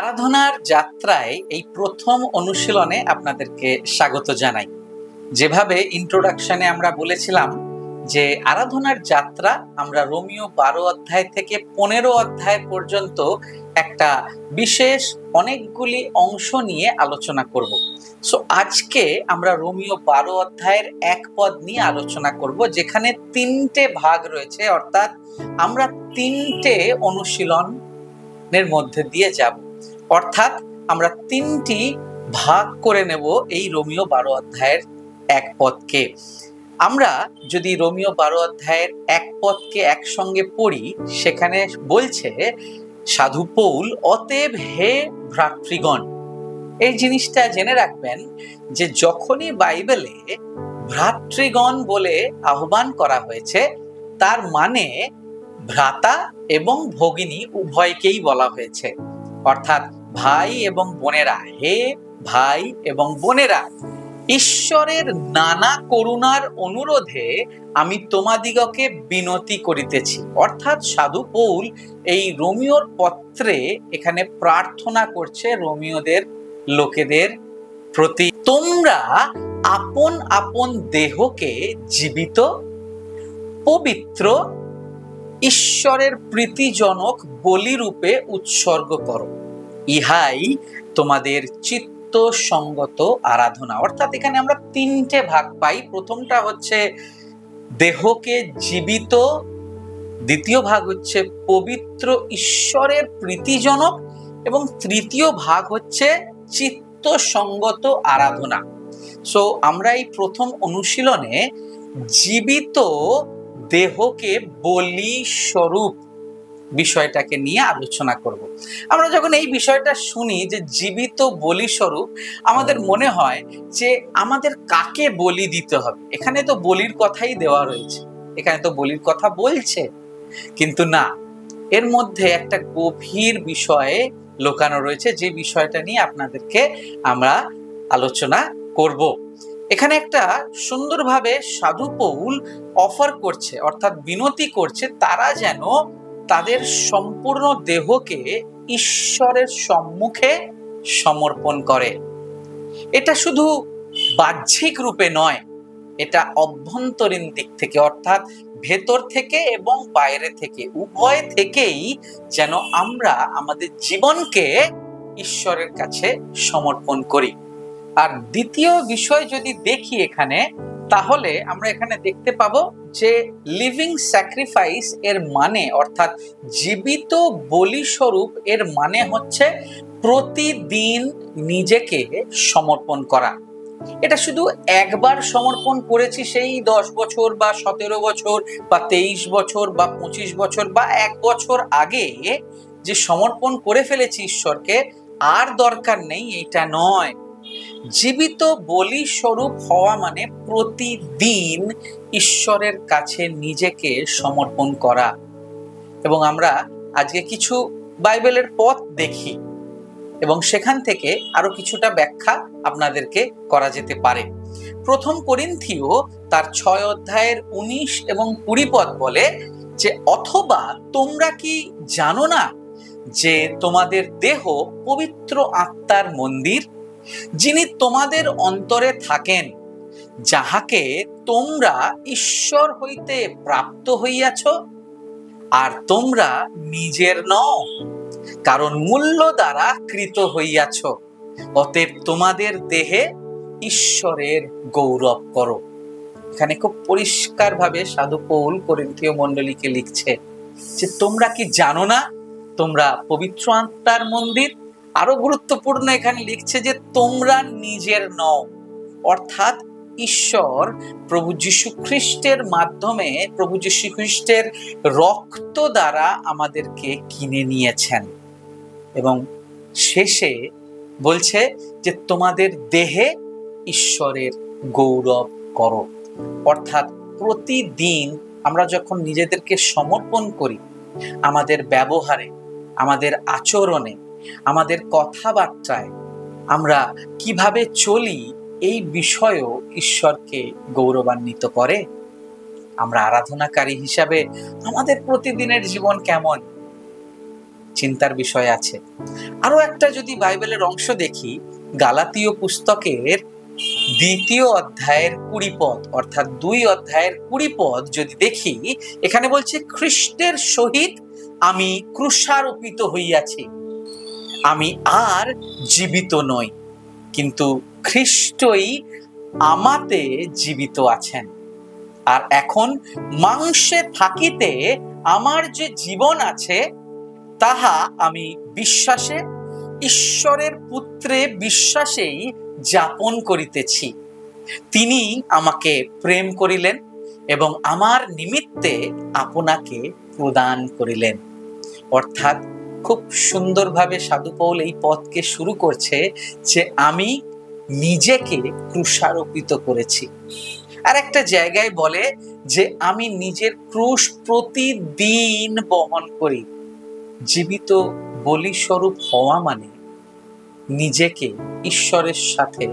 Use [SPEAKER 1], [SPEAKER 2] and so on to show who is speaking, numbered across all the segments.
[SPEAKER 1] আরাধনার যাত্রায় এই প্রথম অনুশীলনে আপনাদেরকে স্বাগত জানাই। যেভাবে ইন্ট্রোডাকশনে আমরা বলেছিলাম যে আরাধনার যাত্রা আমরা রোমিও 12 অধ্যায় থেকে 15 অধ্যায় পর্যন্ত একটা বিশেষ অনেকগুলি অংশ নিয়ে আলোচনা করব। সো আজকে আমরা রোমিও 12 অধ্যায়ের এক পদ নিয়ে আলোচনা করব, যেখানে 3টে ভাগ রয়েছে, অর্থাৎ আমরা 3টে অনুশীলনের মধ্যে দিয়ে যাব। অর্থাৎ আমরা 3টি ভাগ করে নেব এই রোমিও 12 অধ্যায়ের এক পদকে। আমরা যদি রোমিও 12 অধ্যায়ের এক পদকে একসঙ্গে পড়ি, সেখানে বলছে সাধু পৌল, অতএব হে ভ্রাতৃগণ। এই জিনিসটা জেনে রাখবেন যে যখনই বাইবেলে ভ্রাতৃগণ বলে আহ্বান করা হয়েছে, তার মানে ভ্রাতা এবং ভগিনী উভয়কেই বলা হয়েছে। অর্থাৎ ভাই এবং বোনেরা, হে ভাই এবং বোনেরা, ঈশ্বরের নানা করুণার অনুরোধে আমি তোমাদিগকে বিনতি করিতেছি। অর্থাৎ সাধু পৌল এই রোমিওর পত্রে এখানে প্রার্থনা করছে রোমিওদের লোকেদের প্রতি, তোমরা আপন আপন দেহকে জীবিত, পবিত্র, ঈশ্বরের প্রীতিজনক বলিরূপে উৎসর্গ করো, ইহাই তোমাদের চিত্ত সঙ্গত আরাধনা। অর্থাৎ এখানে আমরা 3টে ভাগ পাই। প্রথমটা হচ্ছে দেহকে জীবিত, দ্বিতীয় ভাগ হচ্ছে পবিত্র, ঈশ্বরের প্রীতিজনক, এবং তৃতীয় ভাগ হচ্ছে চিত্ত সঙ্গত আরাধনা। সো আমরা এই প্রথম অনুশীলনে জীবিত দেহকে বলি স্বরূপ বিষয়টাকে নিয়ে আলোচনা করব। আমরা যখন এই বিষয়টা শুনি যে জীবিত বলি স্বরূপ, আমাদের মনে হয় যে আমাদের কাকে বলি দিতে হবে। এখানে তো বলির কথাই দেওয়া রয়েছে, এখানে তো বলির কথা বলছে, কিন্তু না, এর মধ্যে একটা গভীর বিষয়ে লুকানো রয়েছে, যে বিষয়টা নিয়ে আপনাদেরকে আমরা আলোচনা করব। এখানে একটা সুন্দরভাবে সাধু পৌল অফার করছে, অর্থাৎ বিনতি করছে, তারা যেন তাদের সম্পূর্ণ দেহকে ঈশ্বরের সম্মুখে সমর্পণ করে। এটা শুধু বাহ্যিক রূপে নয়, এটা অভ্যন্তরীণ দিক থেকে, অর্থাৎ ভেতর থেকে এবং বাইরে থেকে, উভয় থেকেই যেন আমরা আমাদের জীবনকে ঈশ্বরের কাছে সমর্পণ করি। আর দ্বিতীয় বিষয় যদি দেখি এখানে, তাহলে আমরা এখানে দেখতে পাবো যে লিভিং স্যাক্রিফাইস এর মানে, অর্থাৎ জীবিত বলি স্বরূপ এর মানে হচ্ছে প্রতিদিন নিজেকে সমর্পণ করা। এটা শুধু একবার সমর্পণ করেছি সেই 10 বছর বা 17 বছর বা 23 বছর বা 25 বছর বা 1 বছর আগে যে সমর্পণ করে ফেলেছি ঈশ্বরকে, আর দরকার নেই, এটা নয়। জীবিত বলি স্বরূপ হওয়া মানে প্রতিদিন ঈশ্বরের কাছে নিজেকে সমর্পণ করা। এবং আমরা আজকে কিছু বাইবেলের পথ দেখি এবং সেখান থেকে আরো কিছুটা ব্যাখ্যা আপনাদেরকে করা যেতে পারে। প্রথম করিন্থীয় তার 6 অধ্যায়ের 19 এবং 20 পদ বলে যে, অথবা তোমরা কি জানো না যে তোমাদের দেহ পবিত্র আত্মার মন্দির, যিনি তোমাদের অন্তরে থাকেন, যাহাকে তোমরা ঈশ্বর হইতে প্রাপ্ত হইয়াছ, আর তোমরা নিজের নও, কারণ মূল্য দ্বারা কৃত হইয়াছ। অতএব তোমাদের দেহে ঈশ্বরের গৌরব করো। এখানে খুব পরিষ্কার ভাবে সাধু পৌল করিন্থীয় মণ্ডলীকে লিখছে যে তোমরা কি জানো না তোমরা পবিত্র আত্মার মন্দির। আরো গুরুত্বপূর্ণ, এখানে লিখছে যে তোমরা নিজের নও, অর্থাৎ ঈশ্বর প্রভু যীশু খ্রিস্টের মাধ্যমে, প্রভু যীশু খ্রিস্টের রক্ত দ্বারা আমাদেরকে কিনে নিয়েছেন। এবং শেষে বলছে যে তোমাদের দেহে ঈশ্বরের গৌরব করো। অর্থাৎ প্রতিদিন আমরা যখন নিজেদেরকে সমর্পণ করি, আমাদের ব্যবহারে, আমাদের আচরণে, আমাদের কথাবার্তায় আমরা কিভাবে চলি, এই বিষয়েও ঈশ্বরকে গৌরবান্বিত করে। আমরা আরাধনাকারী হিসাবে আমাদের প্রতিদিনের জীবন কেমন? চিন্তার বিষয় আছে। আরো একটা যদি বাইবেলের অংশ দেখি, গালাতীয় পুস্তকের 2 অধ্যায়ের 20 পদ, অর্থাৎ 2 অধ্যায়ের 20 পদ যদি দেখি, এখানে বলছে খ্রিস্টের সহিত আমি ক্রুশারোপিত হইয়াছি, আমি আর জীবিত নই, কিন্তু খ্রিস্টই আমাতে জীবিত আছেন। আর এখন মাংসে থাকিতে আমার যে জীবন আছে, তাহা আমি বিশ্বাসে, ঈশ্বরের পুত্রে বিশ্বাসেই যাপন করিতেছি। তিনি আমাকে প্রেম করিলেন এবং আমার নিমিত্তে আপনাকে প্রদান করিলেন। অর্থাৎ খুব সুন্দরভাবে সাধু পৌল এই পথকে শুরু করছে যে আমি নিজেকে ক্রুশারোপিত করেছি। আর একটা জায়গায় বলে যে আমি নিজের ক্রুশ প্রতিদিন বহন করি। জীবিত বলিস্বরূপ হওয়া মানে নিজেকে ঈশ্বরের সাথে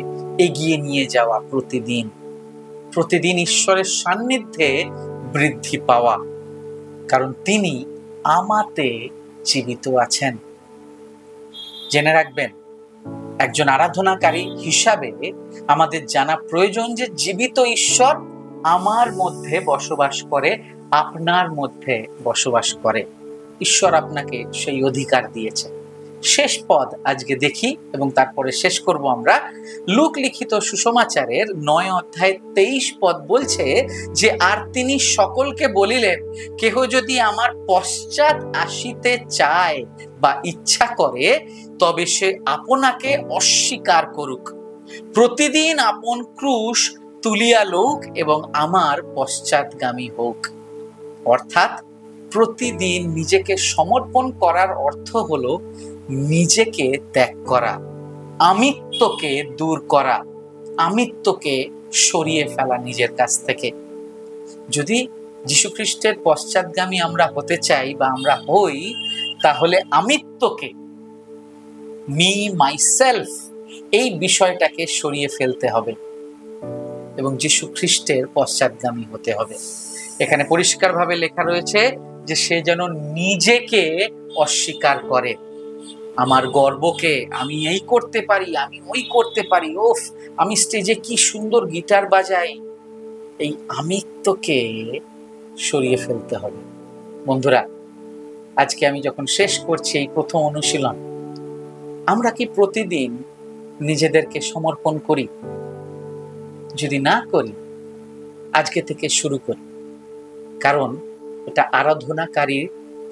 [SPEAKER 1] এগিয়ে নিয়ে যাওয়া, প্রতিদিন ঈশ্বরের সান্নিধ্যে বৃদ্ধি পাওয়া, কারণ তিনি আমাতে জীবিত আছেন। জেনে রাখবেন, একজন আরাধনাকারী হিসাবে আমাদের জানা প্রয়োজন যে জীবিত ঈশ্বর আমার মধ্যে বসবাস করে, আপনার মধ্যে বসবাস করে। ঈশ্বর আপনাকে সেই অধিকার দিয়েছে। শেষ পদ আজকে দেখি এবং তারপরে শেষ করব আমরা। লুক লিখিত সুসমাচারের 9 অধ্যায় 23 পদ বলছে যে আর তিনি সকলকে বলিলেন, কেহ যদি আমার পশ্চাৎ আসিতে চায় বা ইচ্ছা করে, তবে সে আপনাকে অস্বীকার করুক, প্রতিদিন আপন ক্রুশ তুলিয়া লউক এবং আমার পশ্চাৎগামী হোক। অর্থাৎ প্রতিদিন নিজেকে সমর্পণ করার অর্থ হলো নিজেকে ত্যাগ করা, আমিত্বকে দূর করা, আমিত্বকে সরিয়ে ফেলা নিজের কাছ থেকে। যদি যীশু খ্রিস্টের পশ্চাৎগামী আমরা হতে চাই বা আমরা হই, তাহলে আমিত্বকে, মি মাইসেলফ, এই বিষয়টাকে সরিয়ে ফেলতে হবে এবং যীশু খ্রিস্টের পশ্চাৎগামী হতে হবে। এখানে পরিষ্কারভাবে লেখা রয়েছে যে সে যেন নিজেকে অস্বীকার করে। আমার গর্বকে, আমি এই করতে পারি, আমি ওই করতে পারি, ওফ আমি স্টেজে কি সুন্দর গিটার বাজাই, এই আমিত্বকে সরিয়ে ফেলতে হবে। বন্ধুরা, আজকে আমি যখন শেষ করছি এই প্রথম অনুশীলন, আমরা কি প্রতিদিন নিজেদেরকে সমর্পণ করি? যদি না করি, আজকে থেকে শুরু করি, কারণ এটা আরাধনাকারী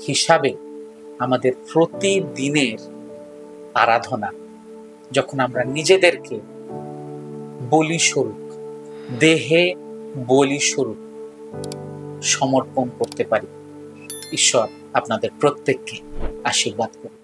[SPEAKER 1] হিসাবে আমাদের প্রতিদিনের আরাধনা। যখন আমরা নিজেদেরকে বলিস্বরূপ, দেহে বলিস্বরূপ সমর্পণ করতে পারি। ঈশ্বর আপনাদের প্রত্যেককে আশীর্বাদ করুন।